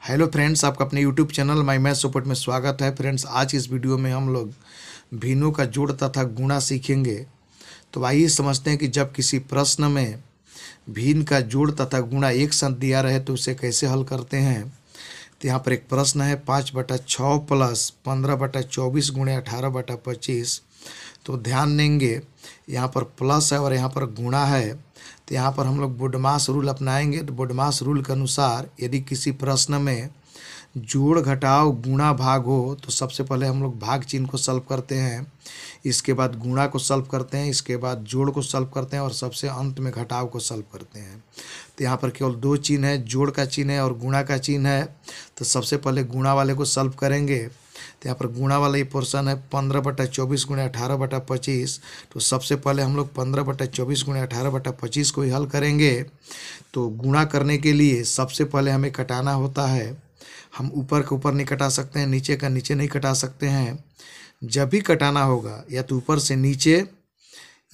Hello friends, आपका अपने YouTube channel my math support में स्वागत है। फ्रेंड्स, आज इस वीडियो में हम लोग भिन्नों का जोड़ तथा गुणा सीखेंगे। तो आइए समझते हैं कि जब किसी प्रश्न में भिन्न का जोड़ तथा गुणा एक साथ दिया रहे तो उसे कैसे हल करते हैं। तो यहाँ पर एक प्रश्न है 5/6 प्लस 15/24 गुणे 18/25। तो ध्यान देंगे यहाँ पर प्लस है और यहाँ पर गुणा है। तो यहाँ पर हम लोग बोडमास रूल अपनाएंगे। तो बोडमास रूल के अनुसार यदि किसी प्रश्न में जोड़ घटाव गुणा भाग हो तो सबसे पहले हम लोग भाग चिन्ह को सॉल्व करते हैं, इसके बाद गुणा को सॉल्व करते हैं, इसके बाद जोड़ को सॉल्व करते हैं और सबसे अंत में घटाव को सॉल्व करते हैं। तो यहाँ पर केवल दो चिन्ह है, जोड़ का चिन्ह है और गुणा का चिन्ह है। तो सबसे पहले गुणा वाले को सॉल्व करेंगे। तो यहाँ पर गुणा वाला ये पोर्शन है 15/24 गुणे 18/25। तो सबसे पहले हम लोग 15/24 गुणे 18/25 को ही हल करेंगे। तो गुणा करने के लिए सबसे पहले हमें कटाना होता है। हम ऊपर के ऊपर नहीं कटा सकते हैं, नीचे का नीचे नहीं कटा सकते हैं। जब भी कटाना होगा या तो ऊपर से नीचे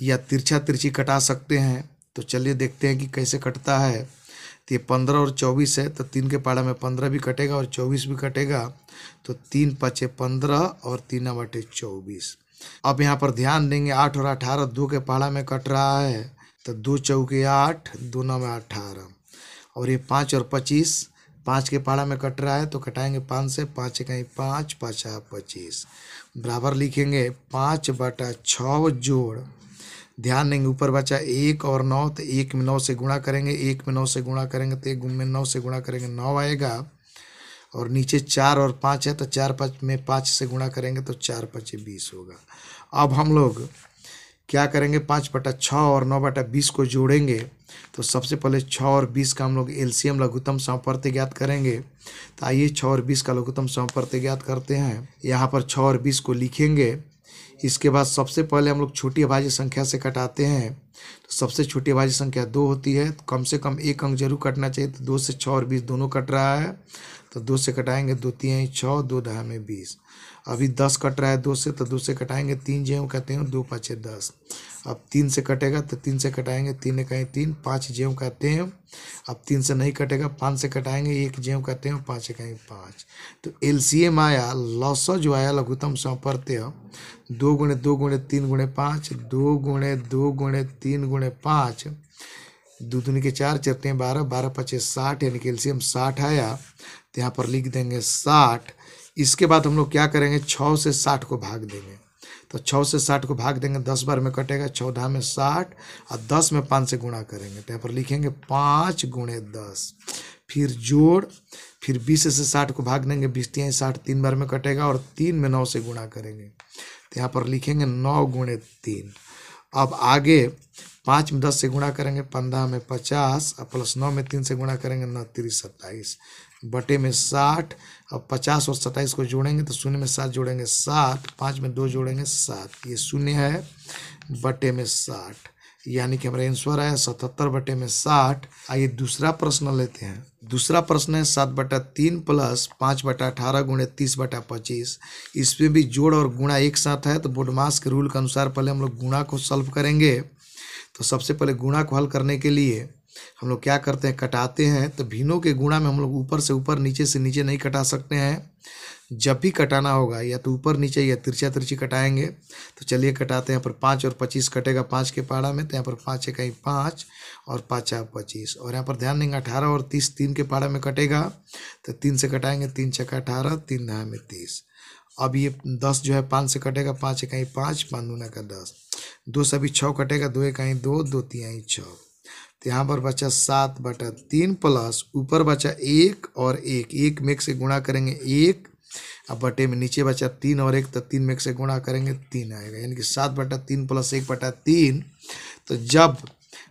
या तिरछा तिरछी कटा सकते हैं। तो चलिए देखते हैं कि कैसे कटता है। तो ये 15 और 24 है, तो 3 के पाड़ा में 15 भी कटेगा और 24 भी कटेगा। तो 3 5 15 और 3/24। अब यहाँ पर ध्यान देंगे 8 और 18 2 के पाड़ा में कट रहा है। तो 2 चौके 8, 2 9 में 18। और ये 5 और 25 5 के पाड़ा में कट रहा है, तो कटाएंगे 5 से, 5 कहीं 5 5 25 बराबर लिखेंगे 5/6 जोड़। ध्यान देंगे ऊपर बचा 1 और 9, तो 1 में 9 से गुणा करेंगे, 1 में 9 से गुणा करेंगे तो 1 में 9 से गुणा करेंगे 9 आएगा। और नीचे 4 और 5 है, तो 4 5 में 5 से गुणा करेंगे तो 4 5 20 होगा। अब हम लोग क्या करेंगे, 5/6 और 9/20 को जोड़ेंगे। तो सबसे पहले 6 और 20 का हम लोग एलसीएम लघुत्तम समप्रत्य ज्ञात करेंगे। तो आइए 6 और 20 का लघुत्तम समप्रत्य ज्ञात करते हैं। यहाँ पर 6 और 20 को लिखेंगे। इसके बाद सबसे पहले हम लोग छोटी अभाज्य संख्या से कटाते हैं। तो सबसे छोटी अभाज्य संख्या 2 होती है, तो कम से कम एक अंक जरूर कटना चाहिए। तो 2 से 6 और 20 दोनों कट रहा है, तो 2 से कटाएंगे 2 3 6, 2 10 में 20। अभी 10 कट रहा है 2 से, तो 2 से कटाएंगे 3 ज्यों कहते हैं 2 5 10। अब 3 से कटेगा तो 3 से कटाएंगे 3 कहीं 3, 5 ज्यों कहते हैं। अब 3 से नहीं कटेगा, 5 से कटाएंगे 1 ज्यों कहते हैं 5 कहीं 5। तो एलसीएम आया, लॉसा जो आया लघुत्तम समप्रत्य 2 × 2 × 3 × 5, 2 × 2 × 3 × 5, 2 दूनी के 4 चरते हैं 12, 12 5 60, यानी कि एलसीएम 60 आया। तो यहाँ पर लिख देंगे 60। इसके बाद हम लोग क्या करेंगे, 6 से 60 को भाग देंगे। तो 6 से 60 को भाग देंगे, 10 बार में कटेगा, 14 में 60 और 10 में 5 से गुणा करेंगे। तो यहाँ पर लिखेंगे 5 × 10। फिर जोड़, फिर 20 से 60 को भाग देंगे, 20 3 60, 3 बार में कटेगा और 3 में 9 से गुणा करेंगे। तो यहाँ पर लिखेंगे 9 × 3। अब आगे 5 में 10 से गुणा करेंगे, 15 में 50 और प्लस 9 में 3 से गुणा करेंगे, 9 3 27 बटे में 60। अब 50 और 27 को जोड़ेंगे तो 0 में 7 जोड़ेंगे 7, 5 में 2 जोड़ेंगे 7, ये 0 है बटे में 60, यानी कि हमारा आंसर आया 77 बटे में 60। आइए दूसरा प्रश्न लेते हैं। दूसरा प्रश्न है 7/3 प्लस 5/18 गुणे 30/25। इसमें भी जोड़ और गुणा एक साथ है। तो बोडमास के रूल के अनुसार पहले हम लोग गुणा को सॉल्व करेंगे। तो सबसे पहले गुणा को हल करने के लिए हम लोग क्या करते हैं, कटाते हैं। तो भिन्नों के गुणा में हम लोग ऊपर से ऊपर नीचे से नीचे नहीं कटा सकते हैं। जब भी कटाना होगा या तो ऊपर नीचे या तिरछा तिरछी कटाएंगे। तो चलिए कटाते हैं। यहाँ पर 5 और 25 कटेगा 5 के पाड़ा में, तो यहाँ पर 5 कहीं 5 और 5 25। और यहाँ पर ध्यान देंगे 18 और 30 3 के पाड़ा में कटेगा, तो 3 से कटाएंगे, 3 छक्का 18, 3 9 में 30। अब ये 10 जो है 5 से कटेगा, 5 कहीं 5, 5 दूना का 10, 2 से भी 6 कटेगा, 2 कहीं 2, 2 3 6। तो यहाँ पर बचा 7/3 प्लस ऊपर बचा 1 और 1, 1 में 1 से गुणा करेंगे 1, अब बटे में नीचे बचा 3 और 1, तो 3 में 1 से गुणा करेंगे 3 आएगा, यानी कि 7/3 प्लस 1/3। तो जब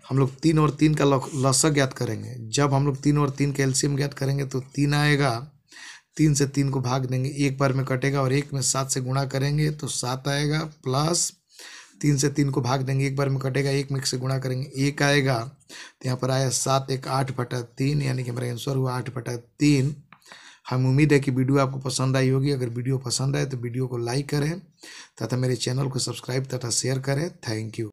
हम लोग 3 और 3 का लसागु ज्ञात करेंगे, जब हम लोग 3 और 3 का एलसीएम ज्ञात करेंगे तो 3 आएगा। 3 से 3 को भाग देंगे, एक बार में कटेगा और 1 में 7 से गुणा करेंगे तो 7 आएगा, प्लस 3 से 3 को भाग देंगे, एक बार में कटेगा, 1 में 1 से गुणा करेंगे 1 आएगा। तो यहाँ पर आया 7 1 8/3, यानी कि हमारा आंसर हुआ 8/3। हम उम्मीद है कि वीडियो आपको पसंद आई होगी। अगर वीडियो पसंद आए तो वीडियो को लाइक करें तथा मेरे चैनल को सब्सक्राइब तथा शेयर करें। Thank you.